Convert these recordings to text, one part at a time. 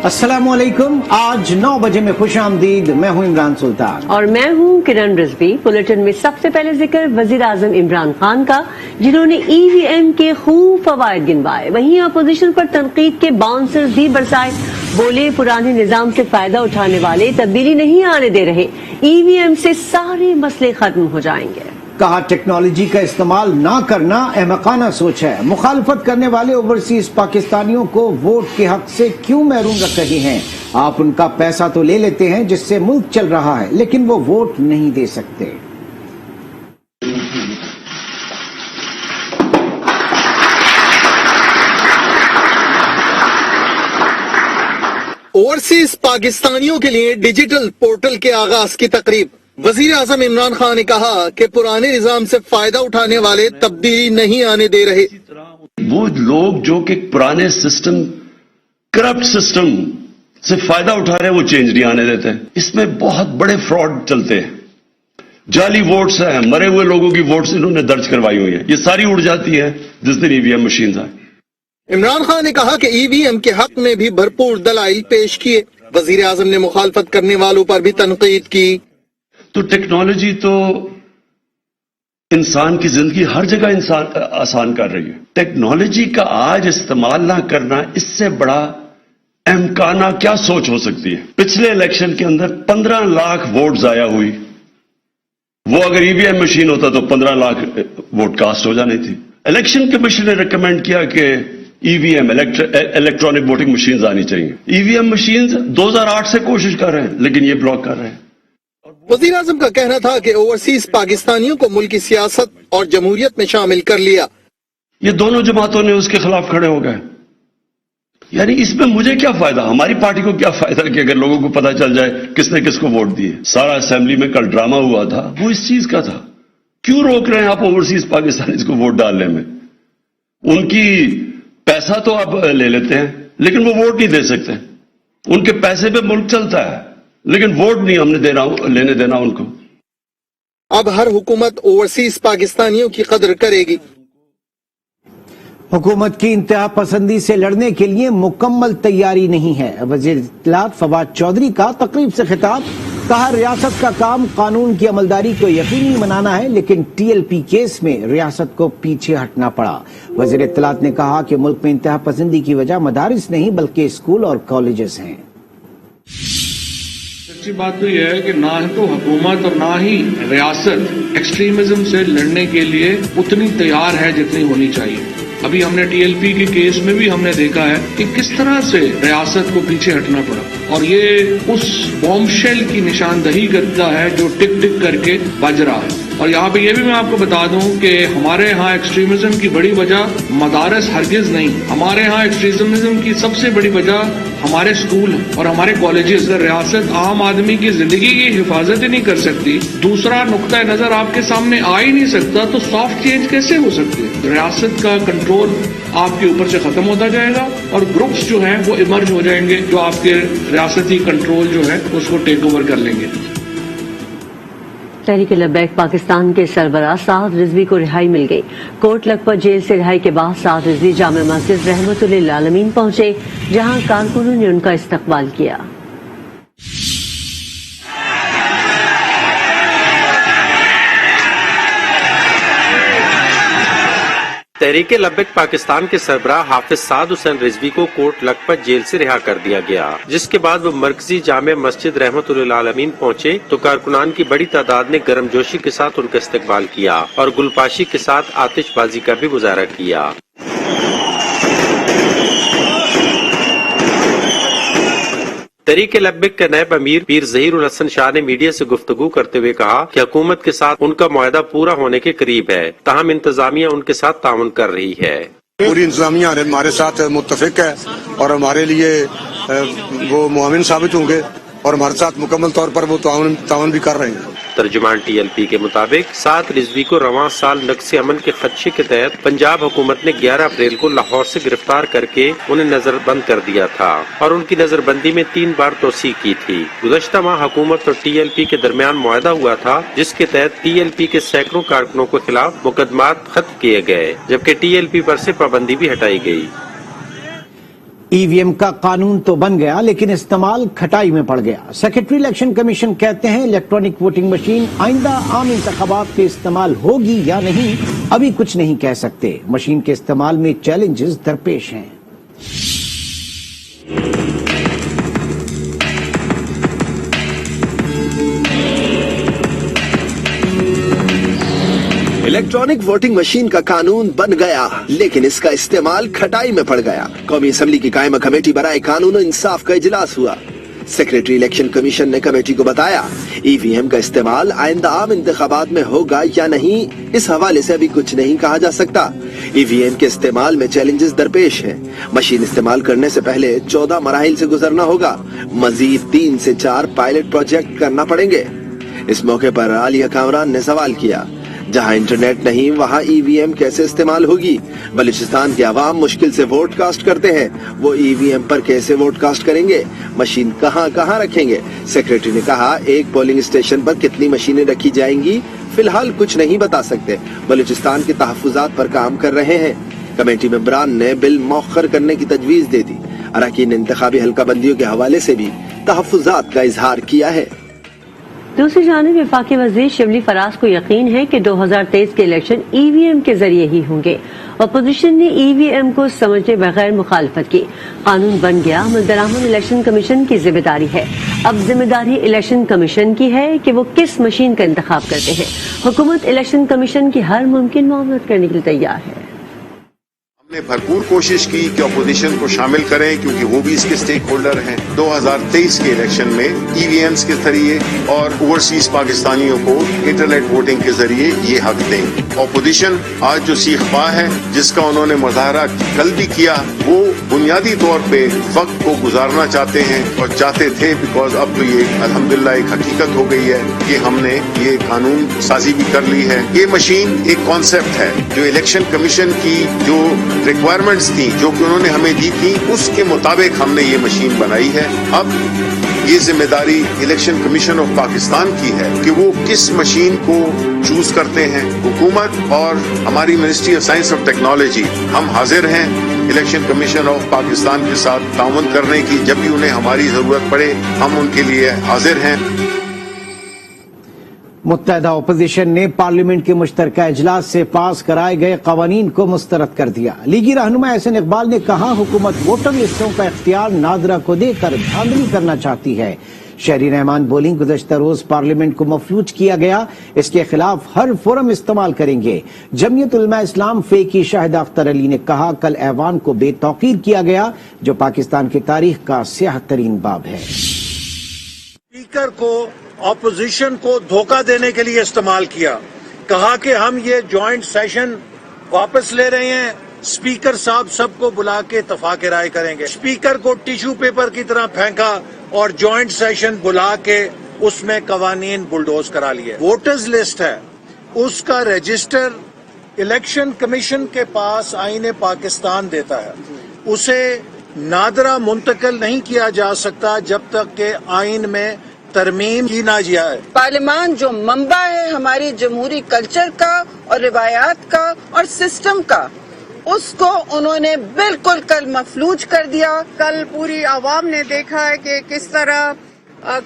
अस्सलाम वालेकुम। आज 9 बजे में खुश आमदीद। मैं हूँ इमरान सुल्तान और मैं हूँ किरण रिजवी। बुलेटिन में सबसे पहले जिक्र वजीर आजम इमरान खान का, जिन्होंने ईवीएम के खूब फवायद गिनवाए। वहीं अपोजिशन पर तनकीद के बाउंसर्स भी बरसाए। बोले पुराने निजाम से फायदा उठाने वाले तब्दीली नहीं आने दे रहे, ईवीएम से सारे मसले खत्म हो जाएंगे। कहा टेक्नोलॉजी का इस्तेमाल ना करना अहमकाना सोच है। मुखालफत करने वाले ओवरसीज पाकिस्तानियों को वोट के हक से क्यों महरूम रख रहे हैं? आप उनका पैसा तो ले लेते हैं जिससे मुल्क चल रहा है, लेकिन वो वोट नहीं दे सकते। ओवरसीज पाकिस्तानियों के लिए डिजिटल पोर्टल के आगाज की तकरीब। वजीर आजम इमरान खान ने कहा कि पुराने निजाम से फायदा उठाने वाले तब्दीली नहीं आने दे रहे। वो लोग जो कि पुराने सिस्टम, करप्ट सिस्टम से फायदा उठा रहे हैं, वो चेंज नहीं आने देते। इसमें बहुत बड़े फ्रॉड चलते हैं, जाली वोट्स हैं, मरे हुए लोगों की वोट्स इन्होंने दर्ज करवाई हुई है, ये सारी उड़ जाती है जिस दिन ईवीएम मशीन आए। इमरान खान ने कहा कि ईवीएम के हक में भी भरपूर दलाइल पेश किए। वजीर आजम ने मुखालफत करने वालों पर भी तनकीद की। तो टेक्नोलॉजी तो इंसान की जिंदगी हर जगह इंसान आसान कर रही है। टेक्नोलॉजी का आज इस्तेमाल ना करना, इससे बड़ा अहमकाना क्या सोच हो सकती है? पिछले इलेक्शन के अंदर 15 लाख वोट जाया हुई। वो अगर ईवीएम मशीन होता तो 15 लाख वोट कास्ट हो जानी थी। इलेक्शन कमीशन ने रिकमेंड किया कि ईवीएम इलेक्ट्रॉनिक वोटिंग मशीन आनी चाहिए। ईवीएम मशीन 2008 से कोशिश कर रहे हैं, लेकिन ये ब्लॉक कर रहे हैं। वजीर आजम का कहना था कि ओवरसीज पाकिस्तानियों को मुल्क की सियासत और जमहूरियत में शामिल कर लिया। ये दोनों जमातों ने उसके खिलाफ खड़े हो गए। यानी इसमें मुझे क्या फायदा, हमारी पार्टी को क्या फायदा कि अगर लोगों को पता चल जाए किसने किसको वोट दिए। सारा असेंबली में कल ड्रामा हुआ था, वो इस चीज का था। क्यों रोक रहे हैं आप ओवरसीज पाकिस्तानी को वोट डालने में? उनकी पैसा तो आप ले लेते हैं, लेकिन वो वोट नहीं दे सकते। उनके पैसे पे मुल्क चलता है, लेकिन वोट नहीं हमने लेने देना उनको। अब हर हुकूमत ओवरसीज पाकिस्तानियों की कदर करेगी। हुकूमत की इंतहा पसंदी से लड़ने के लिए मुकम्मल तैयारी नहीं है। वजीर इत्तलात फवाद चौधरी का तकरीब से खिताब। कहा रियासत का काम कानून की अमलदारी को यकीनी बनाना है, लेकिन टीएलपी केस में रियासत को पीछे हटना पड़ा। वजीर इत्तलात ने कहा कि मुल्क में इंतहा पसंदी की वजह मदारिस नहीं बल्कि स्कूल और कॉलेजेस हैं। सच्ची बात तो यह है कि ना तो हुकूमत और ना ही रियासत एक्सट्रीमिज्म से लड़ने के लिए उतनी तैयार है जितनी होनी चाहिए। अभी हमने टीएलपी के केस में भी हमने देखा है कि किस तरह से रियासत को पीछे हटना पड़ा, और ये उस बॉम्बशेल की निशानदही करता है जो टिक टिक करके बज रहा है। और यहाँ पे ये भी मैं आपको बता दूं कि हमारे यहाँ एक्सट्रीमिज्म की बड़ी वजह मदारस हरगिज नहीं, हमारे यहाँ एक्सट्रीमिज्म की सबसे बड़ी वजह हमारे स्कूल और हमारे कॉलेजेस। रियासत आम आदमी की जिंदगी की हिफाजत ही नहीं कर सकती, दूसरा नुक्ता नजर आपके सामने आ ही नहीं सकता, तो सॉफ्ट चेंज कैसे हो सकती है? रियासत का कंट्रोल आपके ऊपर से खत्म होता जाएगा और ग्रुप्स जो हैं वो इमर्ज हो जाएंगे जो आपके रियासती कंट्रोल जो है उसको टेक ओवर कर लेंगे। तहरीक लब्बैक पाकिस्तान के सरबराह साद रिजवी को रिहाई मिल गई। कोट लखपत जेल से रिहाई के बाद साद रिजवी जामे मस्जिद रहमतुल्लिल आलमीन पहुंचे, जहां कारकुनों ने उनका इस्तकबाल किया। तहरीक लब्बैक पाकिस्तान के सरबराह हाफिज साद हुसैन रिजवी को कोट लखपत जेल से रिहा कर दिया गया, जिसके बाद वो मरकजी जामे मस्जिद रहमतुल्लिल आलमीन पहुंचे तो कारकुनान की बड़ी तादाद ने गर्मजोशी के साथ उनका इस्तकबाल किया और गुलपाशी के साथ आतिशबाजी का भी मुजाहरा किया। तहरीक लब्बैक के नायब अमीर पीर ज़हीरुल हसन शाह ने मीडिया से गुफ्तगू करते हुए कहा कि हुकूमत के साथ उनका मुआहदा पूरा होने के करीब है, ताहम इंतजामिया उनके साथ ताउन कर रही है। पूरी इंतजामिया हमारे साथ मुत्तफिक है और हमारे लिए वो मुआविन साबित होंगे और हमारे साथ मुकम्मल तौर पर वो ताउन भी कर रहे हैं। तर्जुमान टीएलपी के मुताबिक साद रिजवी को रवां साल नक्शे अमन के खदशे के तहत पंजाब हुकूमत ने 11 अप्रैल को लाहौर से गिरफ्तार करके उन्हें नजरबंद कर दिया था और उनकी नजरबंदी में 3 बार तोसी की थी। गुज़श्ता माह हुकूमत और टीएलपी के दरमियान मुआहदा हुआ था, जिसके तहत टीएलपी के सैकड़ों कारकुनों के खिलाफ मुकदमात खत्म किए गए, जबकि टीएलपी पर से पाबंदी भी हटाई गई। ای وی ایم کا قانون تو بن گیا لیکن استعمال کھٹائی میں پڑ گیا. سیکرٹری الیکشن کمیشن کہتے ہیں الیکٹرانک ووٹنگ مشین آئندہ عام انتخابات کے استعمال ہوگی یا نہیں ابھی کچھ نہیں کہہ سکتے. مشین کے استعمال میں چیلنجز درپیش ہیں. الیکٹرانک ووٹنگ مشین کا قانون بن گیا لیکن اس کا استعمال کھٹائی میں پڑ گیا. قومی اسمبلی کی قائمہ کمیٹی برائے قانون و انصاف کا اجلاس ہوا. سیکرٹری الیکشن کمیشن نے کمیٹی کو بتایا ای وی ایم کا استعمال آئندہ عام انتخابات میں ہوگا یا نہیں اس حوالے سے ابھی کچھ نہیں کہا جا سکتا. ای وی ایم کے استعمال میں چیلنجز درپیش ہیں. مشین استعمال کرنے سے پہلے 14 مراحل سے گزرنا ہوگا. مزید 3 سے 4 پائلٹ پروجیکٹ کرنا پڑیں گے. اس موقع پر عالیہ کامران نے سوال کیا جہاں انٹرنیٹ نہیں وہاں ای وی ایم کیسے استعمال ہوگی؟ بلوچستان کے عوام مشکل سے ووٹ کاسٹ کرتے ہیں, وہ ای وی ایم پر کیسے ووٹ کاسٹ کریں گے؟ مشین کہاں کہاں رکھیں گے؟ سیکرٹری نے کہا ایک پولنگ اسٹیشن پر کتنی مشینیں رکھی جائیں گی فی الحال کچھ نہیں بتا سکتے. بلوچستان کے تحفظات پر کام کر رہے ہیں. کمیٹی ممبران نے بل مؤخر کرنے کی تجویز دے دی. اراکین نے انتخابی حلقہ بندیوں کے حوالے سے بھی تحفظات کا اظہار کیا ہے. دوسری جانب وفاقی وزیر شبلی فراز کو یقین ہے کہ 2023 کے الیکشن ای وی ایم کے ذریعے ہی ہوں گے. اپوزیشن نے ای وی ایم کو سمجھے بغیر مخالفت کی. قانون بن گیا, عمل درآمد الیکشن کمیشن کی ذمہ داری ہے. اب ذمہ داری الیکشن کمیشن کی ہے کہ وہ کس مشین کا انتخاب کرتے ہیں. حکومت الیکشن کمیشن کی ہر ممکن معاونت کرنے کے لیے تیار ہے. ہم نے بھرپور کوشش کی کہ اپوزیشن کو شامل کریں کیونکہ وہ بھی اس کے سٹیک ہولڈر ہیں. 2023 کے الیکشن میں ای وی ایمز کے ذریعے اور اوورسیز پاکستانیوں کو انٹرنیٹ ووٹنگ کے ذریعے یہ حق دیں. اپوزیشن آج جو سیخ خواہ ہے جس کا انہوں نے مظاہرہ کل بھی کیا, وہ بنیادی طور پہ وقت کو گزارنا چاہتے ہیں اور چاہتے تھے بیکاز اب تو یہ الحمدللہ ایک حقیقت ہو گئی ہے کہ ہم نے یہ قانون سازی بھی کر لی ہے. یہ مشین ایک کانسیپٹ ہے جو الیکشن کمیشن کی جو ریکوائرمنٹس تھیں جو کہ انہوں نے ہمیں دی تھی اس کے مطابق ہم نے یہ مشین بنائی ہے. اب یہ ذمہ داری الیکشن کمیشن آف پاکستان کی ہے کہ وہ کس مشین کو چوز کرتے ہیں. حکومت اور ہماری منسٹری آف سائنس اور ٹیکنالوجی ہم حاضر ہیں الیکشن کمیشن آف پاکستان کے ساتھ تعاون کرنے کی. جب بھی انہیں ہماری ضرورت پڑے ہم ان کے لیے حاضر ہیں. متحدہ اپوزیشن نے پارلیمنٹ کے مشترکہ اجلاس سے پاس کرائے گئے قوانین کو مسترد کر دیا. لیگی رہنما احسن اقبال نے کہا حکومت ووٹر لسٹوں کا اختیار نادرہ کو دے کر دھاندلی کرنا چاہتی ہے. شہری رحمان بولیں گزشتہ روز پارلیمنٹ کو مفلوج کیا گیا, اس کے خلاف ہر فورم استعمال کریں گے. جمعیت علماء اسلام فے کی شاہدہ اختر علی نے کہا کل ایوان کو بے توقیر کیا گیا جو پاکستان کی تاریخ کا سیاہ ترین باب ہے. اسپیکر کو اپوزیشن کو دھوکہ دینے کے لیے استعمال کیا. کہا کہ ہم یہ جوائنٹ سیشن واپس لے رہے ہیں, اسپیکر صاحب سب کو بلا کے اتفاق رائے کریں گے. اسپیکر کو ٹیشو پیپر کی طرح پھینکا اور جوائنٹ سیشن بلا کے اس میں قوانین بلڈوز کرا لیے. ووٹرز لسٹ ہے اس کا رجسٹر الیکشن کمیشن کے پاس آئین پاکستان دیتا ہے. اسے نادرہ منتقل نہیں کیا جا سکتا جب تک کہ آئین میں ترمیم کی نہ جائے. پارلیمان جو منبع ہے ہماری جمہوری کلچر کا اور روایات کا اور سسٹم کا, اس کو انہوں نے بالکل کل مفلوج کر دیا. کل پوری عوام نے دیکھا ہے کہ کس طرح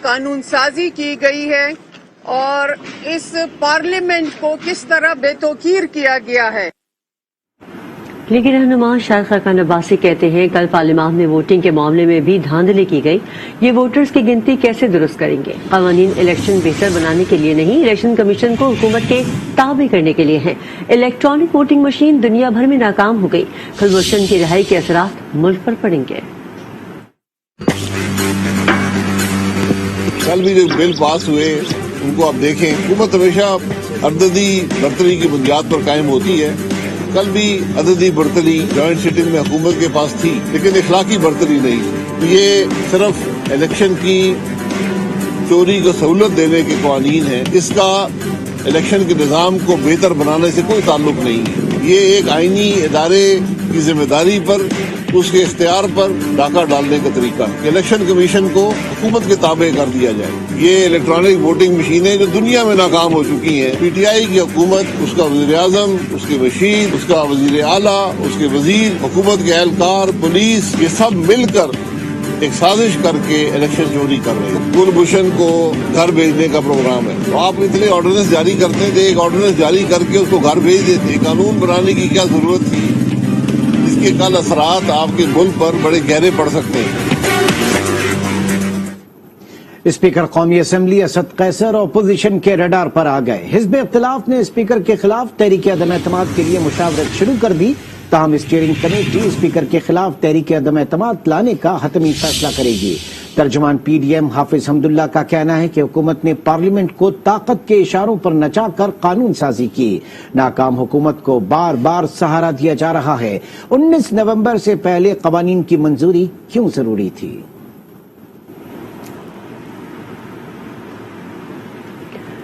قانون سازی کی گئی ہے اور اس پارلیمنٹ کو کس طرح بے توقیر کیا گیا ہے. لیکن رہنما شاہد خاقان عباسی کہتے ہیں کل پارلیمان میں ووٹنگ کے معاملے میں بھی دھاندلی کی گئی. یہ ووٹرز کی گنتی کیسے درست کریں گے؟ قوانین الیکشن بہتر بنانے کے لیے نہیں, الیکشن کمیشن کو حکومت کے تابع کرنے کے لیے ہیں. الیکٹرانک ووٹنگ مشین دنیا بھر میں ناکام ہو گئی. کلبھوشن کی رہائی کے اثرات ملک پر پڑیں گے. کل بھی جو بل پاس ہوئے ان کو آپ دیکھیں, حکومت ہمیشہ عددی برتری کی بنیاد پر قائم ہوتی ہے. کل بھی عددی برتری جوائنٹ سیٹنگ میں حکومت کے پاس تھی لیکن اخلاقی برتری نہیں. یہ صرف الیکشن کی چوری کو سہولت دینے کے قوانین ہیں, اس کا الیکشن کے نظام کو بہتر بنانے سے کوئی تعلق نہیں ہے. ये एक आईनी इदारे की जिम्मेदारी पर, उसके इख्तियार पर डाका डालने का तरीका है। इलेक्शन कमीशन को हुकूमत के ताबे कर दिया जाए। ये इलेक्ट्रॉनिक वोटिंग मशीनें जो दुनिया में नाकाम हो चुकी हैं, पीटीआई की हुकूमत, उसका वजीर आजम, उसकी मशीन, उसका वजीर आला, उसके वजीर, हुकूमत के एहलकार, पुलिस, ये सब मिलकर एक साजिश करके इलेक्शन चोरी कर रहे हैं। कुलभूषण को घर भेजने का प्रोग्राम है, तो आप इतने ऑर्डिनेंस जारी करते थे, एक ऑर्डिनेंस जारी करके उसको घर भेज देते। कानून बनाने की क्या जरूरत थी, इसके कल असरात आपके मुल्क पर बड़े गहरे पड़ सकते हैं। स्पीकर कौमी असम्बली असद कैसर अपोजिशन के रडार पर आ गए। हिज़्ब इख्तिलाफ ने स्पीकर के खिलाफ तहरीक अदम एतमाद के लिए मुशावरत शुरू कर दी। ताहम स्टीयरिंग कमेटी स्पीकर के खिलाफ तहरीक अदम एतमाद लाने का हतमी फैसला करेगी। तर्जुमान पीडीएम हाफिज हमदुल्ला का कहना है कि हुकूमत ने पार्लियामेंट को ताकत के इशारों पर नचाकर कानून साजी की। नाकाम हुकूमत को बार बार सहारा दिया जा रहा है। 19 नवंबर से पहले कवानीन की मंजूरी क्यों जरूरी थी?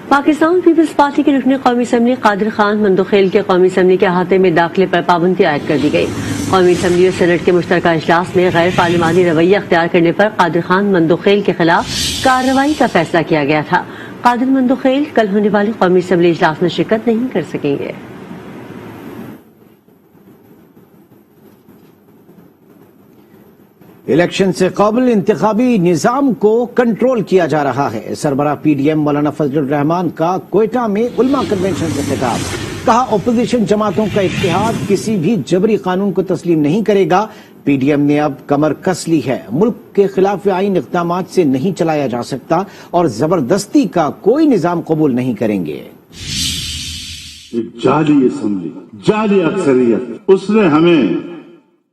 पाकिस्तान पीपल्स पार्टी के रुकन कौमी असम्बली कादिर खान मंदोखेल के कौमी असम्बली के अहाते में दाखिले पर पाबंदी आयद कर दी गई। कौमी असम्बली और सेनेट के मुश्तरका इजलास में गैर पार्लिमानी रवैया अख्तियार करने पर कादिर खान मंदोखेल के खिलाफ कार्रवाई का फैसला किया गया था। कादिर मंदोखेल कल होने वाली कौमी असम्बली इजलास में शिरकत नहीं कर सकेंगे। इलेक्शन से कबल इंतखाबी निजाम को कंट्रोल किया जा रहा है। सरबराह पीडीएम मौलाना फजलुर रहमान का कोयटा में उलमा कन्वेंशन से खिताब। कहा, अपोजिशन जमातों का इत्तेहाद किसी भी जबरी कानून को तस्लीम नहीं करेगा। पीडीएम ने अब कमर कस ली है। मुल्क के खिलाफ आईन इक़दामात से नहीं चलाया जा सकता और जबरदस्ती का कोई निजाम कबूल नहीं करेंगे। जाली असम्बली, जाली अक्सरियत, उसने हमें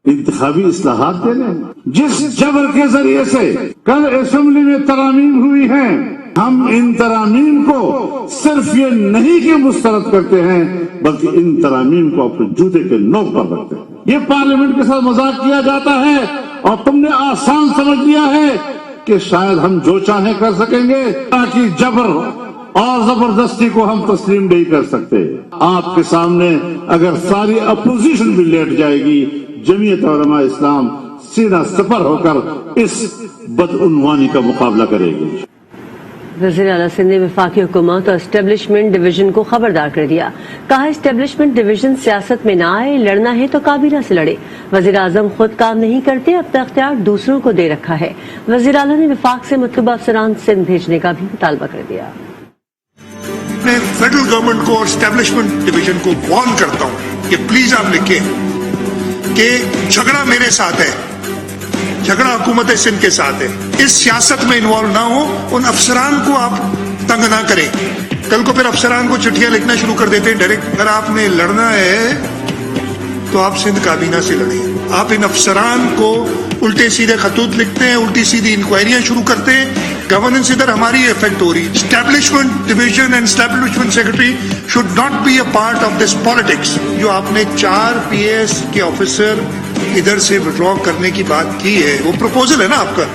इंतखाबी इस्लाहात देने, जिस जबर के जरिए से कल असेंबली में तरामीम हुई हैं, हम इन तरामीम को सिर्फ ये नहीं कि मुस्तरद करते हैं, बल्कि इन तरामीम को अपने जूते के नोक पर रखते हैं। ये पार्लियामेंट के साथ मजाक किया जाता है और तुमने आसान समझ लिया है कि शायद हम जो चाहे कर सकेंगे, ताकि जबर और जबरदस्ती को हम तस्लीम नहीं कर सकते। आपके सामने अगर सारी अपोजिशन भी लेट जाएगी, जमीयत उलमा इस्लाम सीधा सफर होकर इस बदउनवानी का मुकाबला करेगी। वज़ीर आला सिंध ने वफाकी हुकूमत और एस्टेब्लिशमेंट डिवीजन को खबरदार कर दिया। कहा, एस्टेब्लिशमेंट डिवीजन सियासत में न आए, लड़ना है तो काबीना से लड़े। वज़ीर आज़म खुद काम नहीं करते, अब तक इख्तियार दूसरों को दे रखा है। वज़ीर आला ने वफाक से मतलूबा अफसरान सिंध भेजने का भी मुतालबा कर दिया। मैं फेडरल गवर्नमेंट को और एस्टेब्लिशमेंट डिवीजन को वार्न करता हूं कि प्लीज आप लिखें कि झगड़ा मेरे साथ है, झगड़ा हुकूमत सिंध के साथ है। इस सियासत में इन्वॉल्व ना हो, उन अफसरान को आप तंग ना करें। कल को फिर अफसरान को चिट्ठियां लिखना शुरू कर देते हैं डायरेक्ट। अगर आपने लड़ना है तो आप सिंध काबीना से लड़िए। आप इन अफसरान को उल्टे सीधे खतूत लिखते हैं, उल्टी सीधी इंक्वायरियां शुरू करते हैं। गवर्नेंस इधर हमारी इफेक्ट हो रही है। Establishment division and establishment secretary should not be a part of this politics. जो आपने 4 पीएस के ऑफिसर इधर से विड्रॉ करने की बात की है, वो प्रपोजल है ना आपका,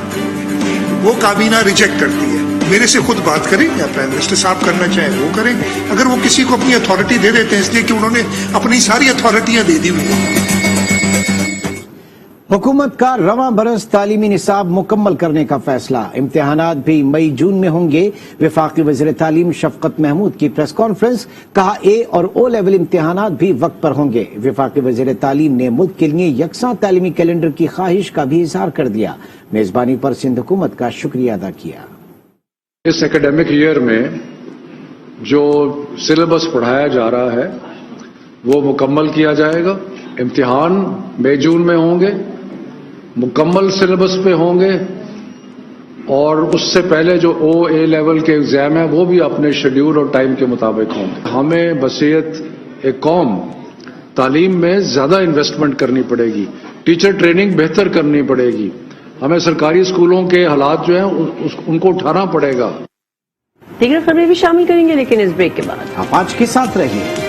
वो काबीना रिजेक्ट करती है। मेरे से खुद बात करें या प्राइम मिनिस्टर साहब करना चाहें वो करें। अगर वो किसी को अपनी अथॉरिटी दे देते हैं इसलिए कि उन्होंने अपनी सारी अथॉरिटियां दे दी हुई हैं। हुकूमत का रवां बरस तालीमी निसाब मुकम्मल करने का फैसला। इम्तिहानात भी मई जून में होंगे। वफाकी वज़ीर तालीम शफकत महमूद की प्रेस कॉन्फ्रेंस। कहा, ए और ओ लेवल इम्तिहानात भी वक्त पर होंगे। वफाकी वज़ीर तालीम ने मुल्क के लिए यकसा तालीमी कैलेंडर की ख्वाहिश का भी इजहार कर दिया। मेजबानी पर सिंध हुकूमत का शुक्रिया अदा किया। इस एकेडमिक ईयर में जो सिलेबस पढ़ाया जा रहा है वो मुकम्मल किया जाएगा। इम्तिहान मई जून में होंगे, मुकम्मल सिलेबस पे होंगे और उससे पहले जो ओ ए लेवल के एग्जाम है वो भी अपने शेड्यूल और टाइम के मुताबिक होंगे। हमें बसीयत एक कौम तालीम में ज्यादा इन्वेस्टमेंट करनी पड़ेगी, टीचर ट्रेनिंग बेहतर करनी पड़ेगी। हमें सरकारी स्कूलों के हालात जो हैं उनको उठाना पड़ेगा। दीगर खबरें भी शामिल करेंगे, लेकिन इस ब्रेक के बाद आप आज के साथ रहिए।